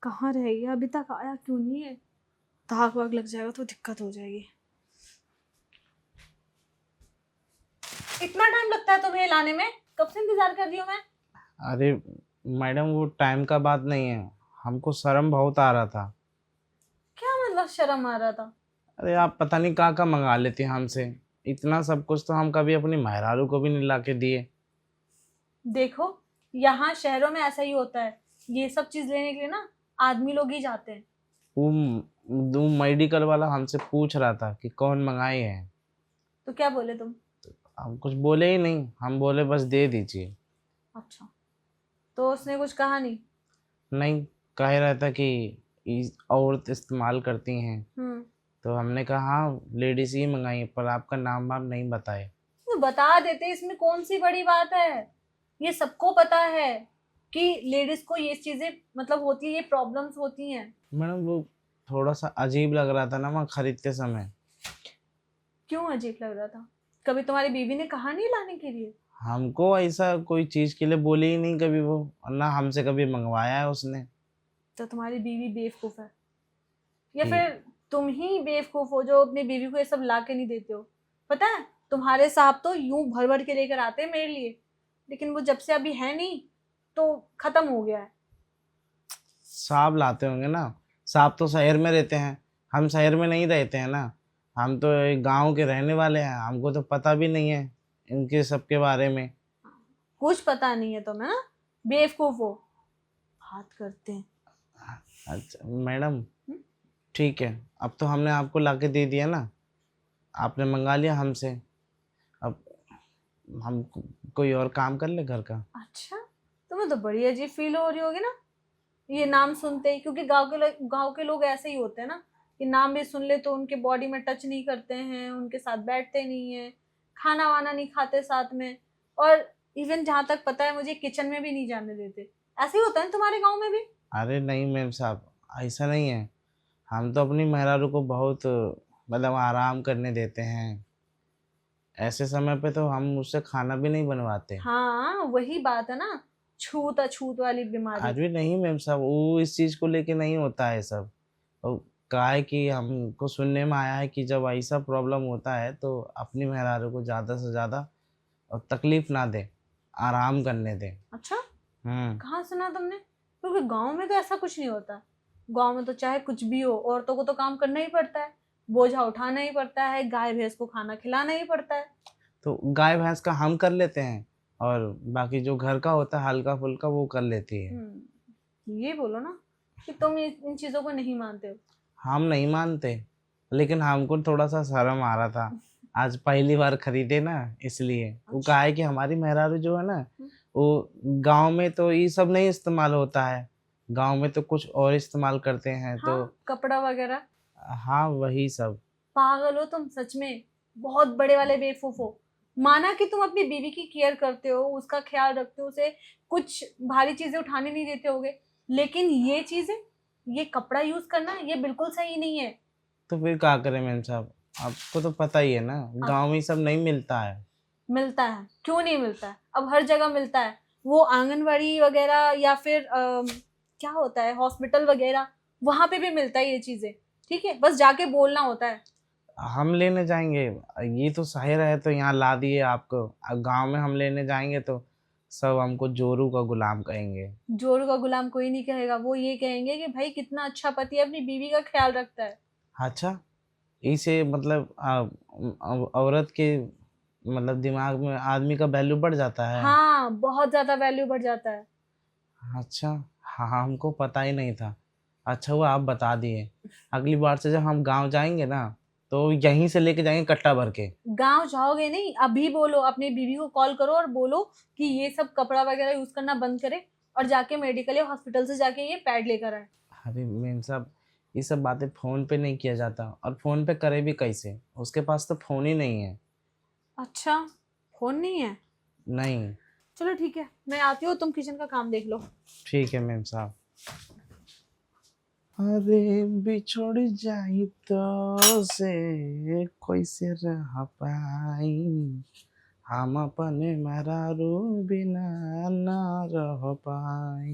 कहाँ रह गया, अभी तक आया क्यों नहीं है? धाक वाग लग जाएगा तो दिक्कत हो जाएगी। इतना टाइम लगता है तुम्हें लाने में? कब से इंतजार कर रही हूँ मैं। अरे मैडम, वो टाइम का बात नहीं है, हमको शर्म बहुत आ रहा था। क्या मतलब शर्म आ रहा था? अरे आप पता नहीं कहाँ मंगा लेती हैं हमसे। इतना सब कुछ तो हम कभी अपनी मेहरारू को भी नहीं ला के दिए। देखो, यहाँ शहरों में ऐसा ही होता है। ये सब चीज लेने के लिए ना आदमी लोग ही जाते हैं। वो मेडिकल वाला हमसे पूछ रहा था कि कौन मंगाए हैं। तो क्या बोले तुम? हम कुछ बोले ही नहीं, हम बोले बस दे दीजिए। अच्छा, तो उसने कुछ कहा नहीं? नहीं, कह रहा था कि औरत इस्तेमाल करती हैं। हम्म। तो हमने कहा हाँ, लेडीज ही मंगाई है, पर आपका नाम वाम नहीं बताए। तो बता देते, इसमें कौन सी बड़ी बात है। ये सबको पता है कि लेडीज को ये चीजें मतलब होती है, ये प्रॉब्लम्स होती हैं। मैडम वो थोड़ा सा अजीब लग रहा था ना वहाँ खरीदते समय। क्यों अजीब लग रहा था? कभी तुम्हारी बीवी ने कहा नहीं लाने के लिए? हमको ऐसा कोई चीज के लिए बोली ही नहीं कभी वो, और ना हमसे कभी मंगवाया है उसने। तो तुम्हारी बीवी बेवकूफ है, या कि फिर तुम ही बेवकूफ हो जो अपनी बीवी को ये सब ला के नहीं देते हो। पता है, तुम्हारे साहब तो यूं भर भर के लेकर आते हैं मेरे लिए, लेकिन वो जब से अभी है नहीं तो खत्म हो गया है। सांप लाते होंगे ना। सांप तो शहर में रहते हैं, हम शहर में नहीं रहते हैं ना। हम तो एक गांव के रहने वाले हैं, हमको तो पता भी नहीं है इनके सबके बारे में। कुछ पता नहीं है तुम्हें ना, बेवकूफ हो। बात करते हैं। अच्छा मैडम, हम्म? ठीक है। अब तो हमने आपको लाके दे दिया ना, आपने मंगा लिया हमसे। अब हम कोई और काम कर ले घर का। अच्छा, तुम्हें तो बड़ी अजीब फील हो रही होगी ना ये नाम सुनते ही, क्योंकि गांव के लोग ऐसे ही होते हैं ना कि नाम भी सुन ले तो उनके बॉडी में टच नहीं करते हैं, उनके साथ बैठते नहीं है, खाना वाना नहीं खाते साथ में, और इवन जहां तक पता है मुझे किचन में भी नहीं जाने देते। ऐसे ही होता है ना तुम्हारे गांव में भी? अरे नहीं मैम साहब, ऐसा नहीं है। हम तो अपनी मेहरारू को बहुत मतलब आराम करने देते हैं। ऐसे समय पे तो हम उससे खाना भी नहीं बनवाते। हाँ वही बात है ना, छूत अछूत वाली बीमारी। अरे नहीं मैम साहब, वो इस चीज़ को लेके नहीं होता है सब। वो कहा है कि हमको सुनने में आया है कि जब ऐसा प्रॉब्लम होता है तो अपनी मेहरारू को ज़्यादा से ज़्यादा तकलीफ ना दे, आराम करने दे। अच्छा, हम्म। कहाँ सुना तुमने? क्योंकि गांव में तो ऐसा कुछ नहीं होता। गांव में तो चाहे कुछ भी हो, औरतों को तो काम करना ही पड़ता है, बोझा उठाना ही पड़ता है, गाय भैंस को खाना खिलाना ही पड़ता है। तो गाय भैंस का हम कर लेते हैं, और बाकी जो घर का होता है हल्का फुल्का वो कर लेती है। ये बोलो ना कि तुम इन चीजों को नहीं मानते हो। हम नहीं मानते, लेकिन हमको थोड़ा सा शर्म आ रहा था। आज पहली बार खरीदे ना, इसलिए वो कहा अच्छा। है कि हमारी मेहरारू जो है ना, वो गांव में तो ये सब नहीं इस्तेमाल होता है। गांव में तो कुछ और इस्तेमाल करते हैं हाँ, तो। कपड़ा वगैरह। हाँ वही सब। पागल हो तुम सच में, बहुत बड़े वाले बेवकूफ हो। माना कि तुम अपनी बीवी की केयर करते हो, उसका ख्याल रखते हो, उसे कुछ भारी चीजें उठाने नहीं देते होगे, लेकिन ये चीजें, ये कपड़ा यूज करना ये बिल्कुल सही नहीं है। तो फिर क्या करें मैम साहब, आपको तो पता ही है ना, अब गांव में ये सब नहीं मिलता है। मिलता है, क्यों नहीं मिलता है? अब हर जगह मिलता है। वो आंगनवाड़ी वगैरह या फिर क्या होता है, हॉस्पिटल वगैरह, वहां पे भी मिलता है ये चीजें। ठीक है, बस जाके बोलना होता है। हम लेने जाएंगे, ये तो शहर है तो यहाँ ला दिए आपको। अब गांव में हम लेने जाएंगे तो सब हमको जोरू का गुलाम कहेंगे। जोरू का गुलाम कोई नहीं कहेगा, वो ये कहेंगे कि भाई कितना अच्छा पति है, अपनी बीवी का ख्याल रखता है। अच्छा, इसे मतलब औरत के मतलब दिमाग में आदमी का वैल्यू बढ़ जाता है। हाँ, बहुत ज्यादा वैल्यू बढ़ जाता है। अच्छा, हाँ हमको पता ही नहीं था। अच्छा हुआ आप बता दिए। अगली बार से जब हम गांव जाएंगे ना, तो यहीं से लेके जाएंगे कट्टा भर के। गांव जाओगे नहीं, अभी बोलो, अपनी बीवी को कॉल करो और बोलो कि ये सब कपड़ा वगैरह यूज करना बंद करे, और जाके मेडिकल या हॉस्पिटल से जाके ये पैड लेकर आए। अरे मेम साहब, ये सब बातें फ़ोन पे नहीं किया जाता, और फ़ोन पे करे भी कैसे, उसके पास तो फ़ोन ही नहीं है। अच्छा, फोन नहीं है? नहीं। चलो ठीक है, मैं आती हूँ, तुम किचन का काम देख लो। ठीक है मेम साहब। अरे बिछड़ जाई तो से कैसे रह पाई, हम अपने मेहरारू बिना ना रह पाई।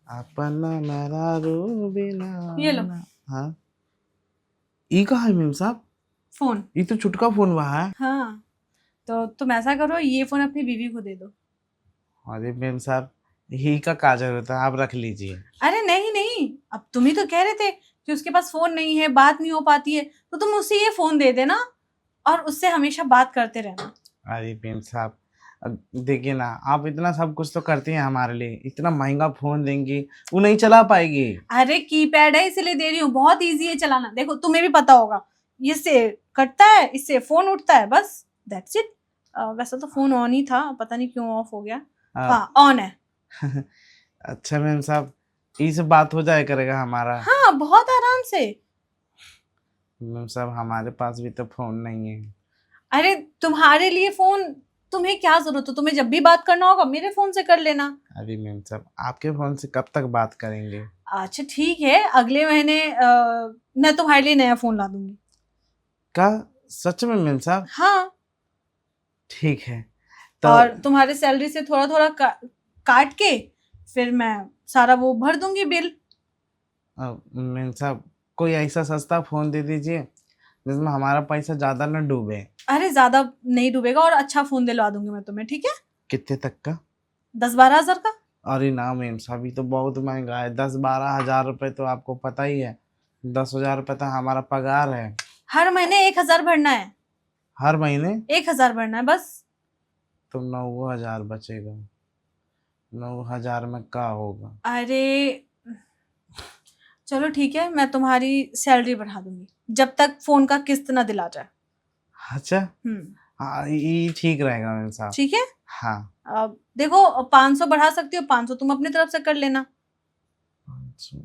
अपना मेहरारू बिना ये लो। हाँ ये कहा है मेम साहब? फोन। ये तो छुटका फोन वहा है। हाँ, तो तुम ऐसा करो, ये फोन अपनी बीवी को दे दो। अरे मेम साहब ही का क्या जरूरत है, आप रख लीजिए। अरे नहीं नहीं, अब तुम ही तो कह रहे थे कि उसके पास फोन नहीं है, बात नहीं हो पाती है, तो तुम उसे ये फोन दे देना और उससे हमेशा बात करते रहना। अरे मेम साहब देखिए ना, आप इतना सब कुछ तो करती हैं हमारे लिए, इतना महंगा फोन देंगी, वो नहीं चला पाएगी। अरे कीपैड है इसलिए दे रही हूँ, बहुत इजी है चलाना। देखो तुम्हें भी पता होगा, इससे कटता है, इससे फोन उठता है, बस दैट्स इट। वैसे तो फोन ऑन ही था, पता नहीं क्यों ऑफ हो गया। आ, हाँ ऑन है। अच्छा मेम साहब इससे बात हो जाए करेगा हमारा? हाँ बहुत आराम से। मेम साहब हमारे पास भी तो फोन नहीं है। अरे तुम्हारे लिए फोन, तुम्हें क्या जरूरत है? तुम्हें जब भी बात करना होगा मेरे फोन से कर लेना। अरे मेम साहब आपके फोन से कब तक बात करेंगे? अच्छा ठीक है, अगले महीने मैं तुम्हारे लिए नया फोन ला दूंगी। क्या सच में मेम साहब? हाँ, ठीक है तो और तुम्हारे सैलरी से थोड़ा थोड़ा काट के फिर मैं सारा वो भर दूंगी बिल। मेम साहब कोई ऐसा सस्ता फोन दे दीजिए जिसमें हमारा पैसा ज्यादा न डूबे। अरे ज्यादा नहीं डूबेगा, और अच्छा फोन दिलवा दूंगी मैं तुम्हें, ठीक है? कितने तक का? 10-12 हजार का। अरे ना मेम साहब ये तो बहुत महंगा है, 10-12 हजार रुपए तो आपको पता ही है, 10 हजार रुपये तो हमारा पगार है। हर महीने 1 हजार भरना है। हर महीने? 1 हजार भरना है बस। तो 9 हजार बचेगा, 9 हजार में क्या होगा? अरे चलो ठीक है, मैं तुम्हारी सैलरी बढ़ा दूंगी जब तक फोन का किस्त ना दिला जाए। अच्छा हम्म। हाँ ये ठीक रहेगा मेम साहब। ठीक है। हाँ अब देखो 500 बढ़ा सकती हो, 500 तुम अपनी तरफ से कर लेना। अच्छा,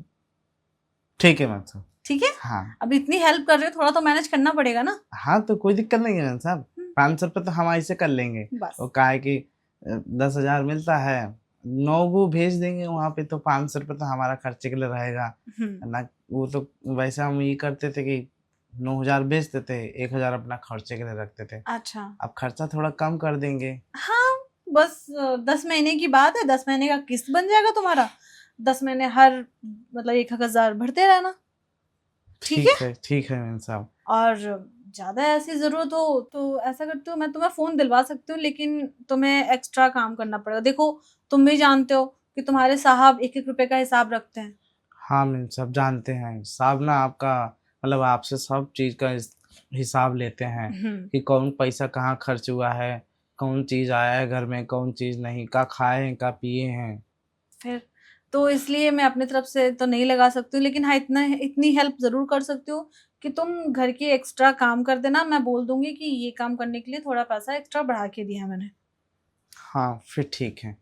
ठीक है मेम साहब। ठीक है। हाँ अब इतनी हेल्प कर रहे हो, थोड़ा तो मैनेज करना पड़ेगा ना। हाँ तो कोई दिक्कत नहीं है मेम साहब, 500 रुपये तो हम ऐसे कर लेंगे। बस। वो का है कि 10 हजार मिलता है, 9 को भेज देंगे वहाँ पे, तो 500 रुपये तो हमारा खर्चे के लिए रहेगा ना। वो तो वैसे हम ये करते थे कि 9 हजार बेचते थे, 1 हजार अपना खर्चे के लिए रखते थे। अच्छा। अब खर्चा थोड़ा कम कर देंगे। हाँ बस 10 महीने की बात है, 10 महीने का किस्त बन जाएगा तुम्हारा। 10 महीने हर मतलब 1 हजार भरते रहना। ठीक है। ठीक है मेम साहब। और ज्यादा ऐसी जरूरत हो तो ऐसा करती हूँ, मैं तुम्हें फोन दिलवा सकती हूँ, लेकिन तुम्हें एक्स्ट्रा काम करना पड़ेगा। देखो तुम भी जानते हो कि तुम्हारे साहब 1-1 रुपए का हिसाब रखते हैं। हाँ मेम साहब जानते हैं साहब ना, आपका मतलब आपसे सब चीज़ का हिसाब लेते हैं कि कौन पैसा कहाँ खर्च हुआ है, कौन चीज़ आया है घर में, कौन चीज़ नहीं, का खाए हैं का पिए हैं। फिर तो इसलिए मैं अपनी तरफ से तो नहीं लगा सकती हूँ, लेकिन हाँ इतना इतनी हेल्प जरूर कर सकती हूँ कि तुम घर की एक्स्ट्रा काम कर देना। मैं बोल दूंगी कि ये काम करने के लिए थोड़ा पैसा एक्स्ट्रा बढ़ा के दिया है मैंने। हाँ फिर ठीक है,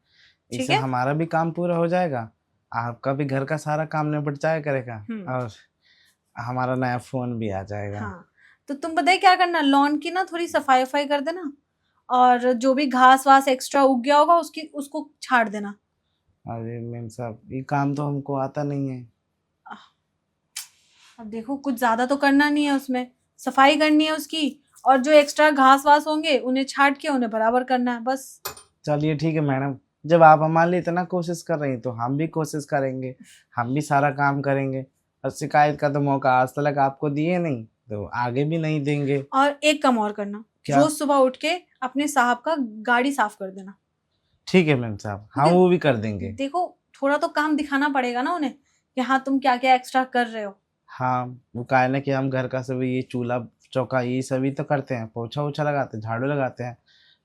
ठीक इससे है। हमारा भी काम पूरा हो जाएगा, आपका भी घर का सारा काम निपट जाया करेगा, और हमारा नया फोन भी आ जाएगा। हाँ तो तुम बताइए क्या करना, लॉन की ना थोड़ी सफाई वफाई कर देना, और जो भी घास वास एक्स्ट्रा उग गया होगा उसको छाड़ देना। अरे मेम साहब ये काम तो हमको आता नहीं है। अब देखो कुछ ज्यादा तो करना नहीं है उसमें, सफाई करनी है उसकी, और जो एक्स्ट्रा घास वास होंगे उन्हें छाट के उन्हें बराबर करना है बस। चलिए ठीक है मैडम, जब आप हमारे लिए इतना कोशिश कर रही हैं तो हम भी कोशिश करेंगे, हम भी सारा काम करेंगे, और शिकायत का तो मौका आज तक आपको दिए नहीं तो आगे भी नहीं देंगे। और एक काम और करना, क्या? रोज सुबह उठ के अपने साहब का गाड़ी साफ कर देना। ठीक है मैम साहब, हाँ क्योंकि वो भी कर देंगे। देखो थोड़ा तो काम दिखाना पड़ेगा ना उन्हें कि हाँ तुम क्या क्या एक्स्ट्रा कर रहे हो। हाँ वो का है ना कि हम घर का सभी ये चूल्हा चौका ये सभी तो करते हैं, पोछा वोछा लगाते हैं, झाड़ू लगाते हैं,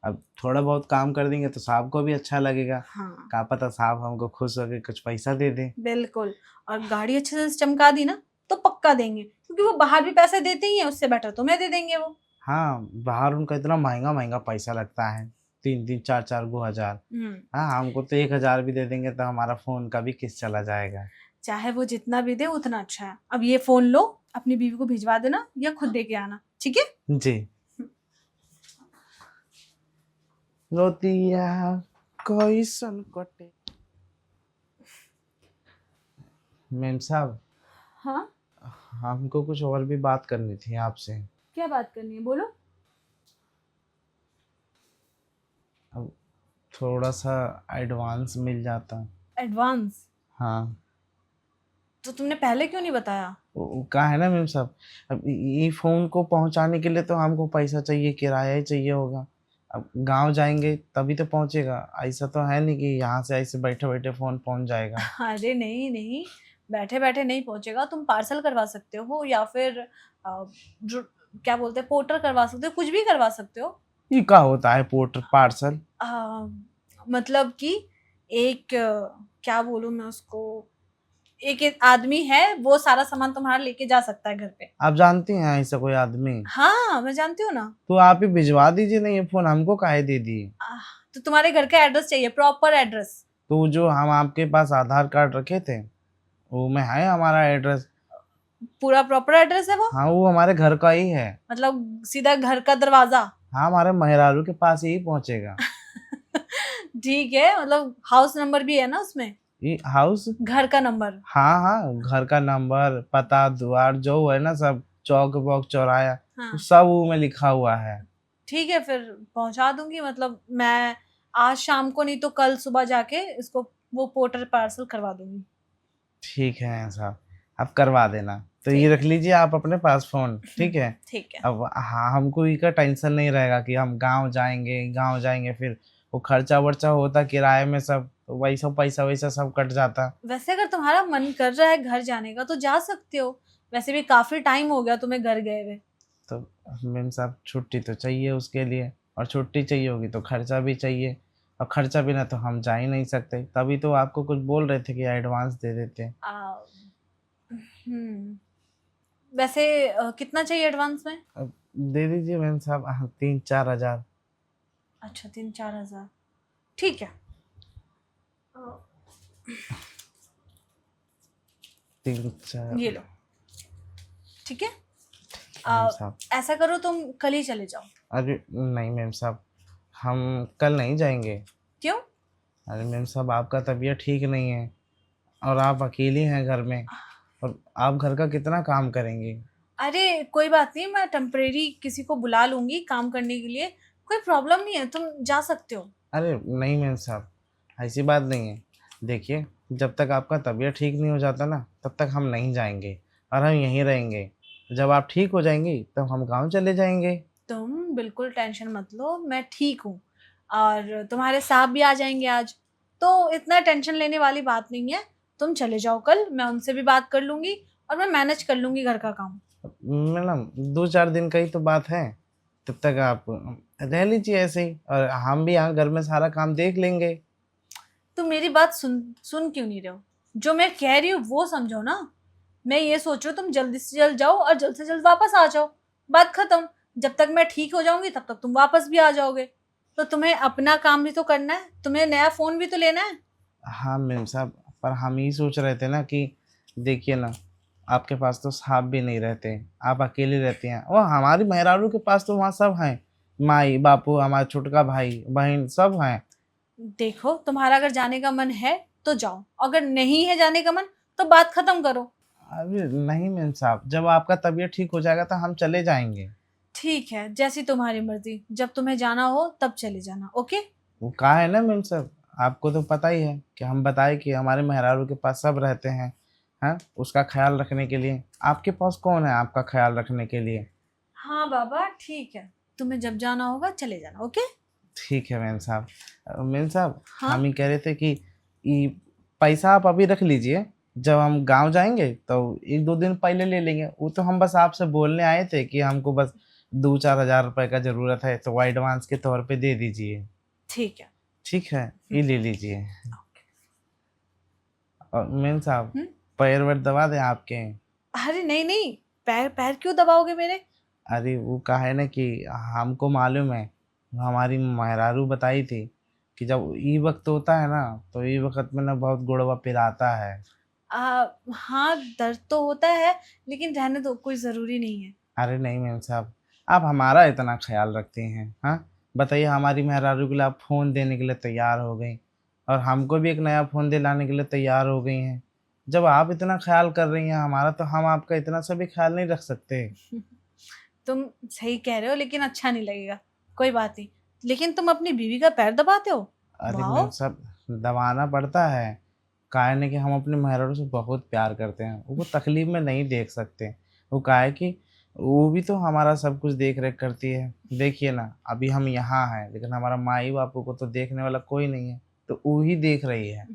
अब थोड़ा बहुत काम कर देंगे तो साहब को भी अच्छा लगेगा। हाँ क्या पता साहब हमको खुश होकर कुछ पैसा दे दें। बिल्कुल। और गाड़ी अच्छे से चमका दी ना तो पक्का देंगे, क्योंकि वो बाहर भी पैसे देते ही हैं, उससे बेटर तुम्हें दे देंगे वो। हाँ बाहर उनका इतना महंगा महंगा पैसा लगता है, 3-3 4-4 गो हजार। हाँ हमको तो 1 हजार भी दे देंगे तो हमारा फोन का भी किस्त चला जाएगा। चाहे वो जितना भी दे उतना अच्छा है। अब ये फोन लो, अपनी बीवी को भिजवा देना या खुद दे के आना, ठीक है? जी। रोतिया कोई कटे। मैम साहब हाँ हमको कुछ और भी बात करनी थी आपसे। क्या बात करनी है, बोलो। अब थोड़ा सा एडवांस मिल जाता। एडवांस? हाँ। तो तुमने पहले क्यों नहीं बताया? कहा है ना मैम साहब, अब ये फ़ोन को पहुँचाने के लिए तो हमको पैसा चाहिए, किराया ही चाहिए होगा। अब गाँव जाएँगे तभी तो पहुँचेगा, ऐसा तो है नहीं कि यहाँ से ऐसे बैठे-बैठे फ़ोन पहुँच जाएगा। अरे नहीं नहीं, बैठे बैठे नहीं पहुंचेगा। तुम पार्सल करवा सकते हो या फिर क्या बोलते हैं, पोर्टर करवा सकते हो, कुछ भी करवा सकते हो। ये क्या होता है पोर्टर पार्सल? मतलब कि एक क्या बोलूं मैं उसको, एक आदमी है, वो सारा सामान तुम्हारा लेके जा सकता है घर पे। आप जानती हैं ऐसा कोई आदमी? हाँ मैं जानती हूँ ना। तो आप ही भिजवा दीजिए ना, ये फ़ोन हमको काहे दे दिए? आह, तो तुम्हारे घर का एड्रेस चाहिए, प्रॉपर एड्रेस। तो जो हम आपके पास आधार कार्ड रखे थे, वो में है हमारा एड्रेस। पूरा प्रॉपर एड्रेस है वो? हाँ, वो हमारे घर का ही है। मतलब सीधा घर का दरवाजा? हाँ, हमारे मेहरारू के पास ही पहुँचेगा। ठीक है, मतलब हाउस नंबर भी है ना उसमें? ये हाउस? घर का नंबर? हाँ, हाँ, घर का नंबर, पता, द्वार जो है ना सब, चौक-वौक, चौराया, हाँ वो सब वो में लिखा हुआ है। ठीक है, फिर पहुंचा दूंगी। मतलब मैं आज शाम को नहीं तो कल सुबह जाके इसको वो पोर्टर पार्सल करवा दूंगी। ठीक है साहब, आप करवा देना। तो ठीक ये है। रख लीजिए आप अपने पास फ़ोन, ठीक है? ठीक है। अब हाँ, हमको इसका टेंशन नहीं रहेगा कि हम गाँव जाएँगे फिर वो खर्चा-वर्चा होता किराए में सब, तो वही सब पैसा-वैसा सब कट जाता। वैसे अगर तुम्हारा मन कर रहा है घर जाने का तो जा सकते हो। वैसे भी काफी टाइम हो गया तुम्हें घर गए हुए। तो मैम साहब छुट्टी तो चाहिए उसके लिए, और छुट्टी चाहिए होगी तो खर्चा भी चाहिए, और खर्चा बिना तो हम जा ही नहीं सकते। तभी तो आपको कुछ बोल रहे थे कि एडवांस दे देते। हम्म। वैसे कितना चाहिए एडवांस में? अब दे दीजिए मैम साहब, 3-4 हज़ार। अच्छा 3-4 हजार, ठीक है। अ, 3-4। ये लो, ठीक है। मैम साहब, ऐसा करो तुम कल ही चले जाओ। अरे नहीं मैम साहब, हम कल नहीं जाएंगे। क्यों? अरे मैम साहब, आपका तबीयत ठीक नहीं है, और आप अकेली हैं घर में, और आप घर का कितना काम करेंगी? अरे कोई बात नहीं, मैं टेम्परेरी किसी को बुला लूंगी काम करने के लिए। कोई प्रॉब्लम नहीं है, तुम जा सकते हो। अरे नहीं मैम साहब, ऐसी बात नहीं है। देखिए, जब तक आपका तबीयत ठीक नहीं हो जाता ना, तब तक हम नहीं जाएँगे, और हम यहीं रहेंगे। जब आप ठीक हो जाएँगी, तब हम गाँव चले जाएँगे। तुम बिल्कुल टेंशन मत लो, मैं ठीक हूँ। और तुम्हारे साहब भी आ जाएंगे आज, तो इतना टेंशन लेने वाली बात नहीं है। तुम चले जाओ कल, मैं उनसे भी बात कर लूंगी और मैं मैनेज कर लूंगी घर का काम। मैडम 2-4 दिन का ही तो बात है, तब तक आप रह लीजिए ऐसे ही, और हम भी यहाँ घर में सारा काम देख लेंगे। तुम मेरी बात सुन सुन क्यों नहीं रहे हो? जो मैं कह रही हूँ वो समझो ना। मैं ये सोच रही हूँ तुम जल्दी से जल्द जाओ और जल्द से जल्द वापस आ जाओ। बात खत्म। जब तक मैं ठीक हो जाऊंगी तब तक तुम वापस भी आ जाओगे। तो तुम्हें अपना काम भी तो करना है, तुम्हें नया फोन भी तो लेना है। हाँ मैम साहब, पर हम ये सोच रहे थे ना कि देखिए ना, आपके पास तो साहब भी नहीं रहते, आप अकेले रहती हैं, और हमारी मेहरारू के पास तो वहाँ सब हैं, माई बापू, हमारा छोटका भाई बहन सब हैं। देखो तुम्हारा अगर जाने का मन है तो जाओ, अगर नहीं है जाने का मन तो बात खत्म करो। अरे नहीं मैम साहब, जब आपका तबीयत ठीक हो जाएगा तो हम चले जाएंगे। ठीक है, जैसी तुम्हारी मर्जी, जब तुम्हें जाना हो तब चले जाना। ओके। वो कहा है ना मैम साहब, आपको तो पता ही है कि हम बताए कि हमारे मेहरारू के पास सब रहते हैं, हैं उसका ख्याल रखने के लिए। आपके पास कौन है आपका ख्याल रखने के लिए? हाँ बाबा ठीक है, तुम्हें जब जाना होगा चले जाना। ओके। ठीक है मैम साहब। मैम साहब, हाँ हम ही कह रहे थे कि ये पैसा आप अभी रख लीजिए, जब हम गांव जाएंगे तो 1-2 दिन पहले ले लेंगे। वो तो हम बस आपसे बोलने आए थे कि हमको बस 2-4 हज़ार रुपए का ज़रूरत है, तो वो एडवांस के तौर पे दे दीजिए। ठीक है। ठीक है, ये ले लीजिए। और मैम साहब, हम्म। पैर वैर दबा दें आपके? अरे नहीं नहीं, पैर पैर क्यों दबाओगे मेरे? अरे वो कहा है ना कि हमको मालूम है, हमारी मेहरारू बताई थी कि जब ई वक्त होता है ना, तो ई वक्त में ना बहुत गुड़वा पिराता है। हाँ दर्द तो होता है, लेकिन रहने दो, कोई जरूरी नहीं है। अरे नहीं मैम साहब, आप हमारा इतना ख्याल रखती हैं, हाँ? बताइए, हमारी मेहरारू के लिए आप फ़ोन देने के लिए तैयार हो गई, और हमको भी एक नया फ़ोन दिलाने के लिए तैयार हो गई हैं। जब आप इतना ख्याल कर रही हैं हमारा, तो हम आपका इतना सा भी ख्याल नहीं रख सकते? तुम सही कह रहे हो, लेकिन अच्छा नहीं लगेगा। कोई बात नहीं, लेकिन तुम अपनी बीवी का पैर दबाते हो? अरे वाओ। मैम साहब, दबाना पड़ता है, कहा है कि हम अपने मेहरारू से बहुत प्यार करते हैं, वो तकलीफ में नहीं देख सकते। वो कहा है कि वो भी तो हमारा सब कुछ देख रेख करती है। देखिए ना, अभी हम यहाँ हैं लेकिन हमारा माई बापू को तो देखने वाला कोई नहीं है, तो वो ही देख रही है।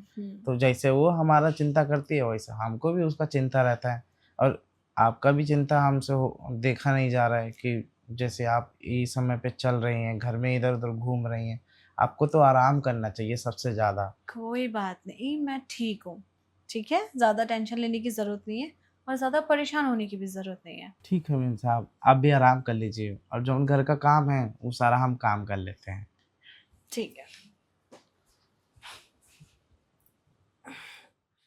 तो जैसे वो हमारा चिंता करती है वैसे हमको भी उसका चिंता रहता है। और आपका भी चिंता हमसे देखा नहीं जा रहा है कि जैसे आप इस समय पे चल रही हैं, घर में इधर उधर घूम रही हैं, आपको तो आराम करना चाहिए सबसे ज़्यादा। कोई बात नहीं, मैं ठीक हूँ। ठीक है, ज़्यादा टेंशन लेने की ज़रूरत नहीं है और ज़्यादा परेशान होने की भी ज़रूरत नहीं है। ठीक है मीम साहब, आप भी आराम कर लीजिए और जो घर का काम है वो सारा हम काम कर लेते हैं। ठीक है।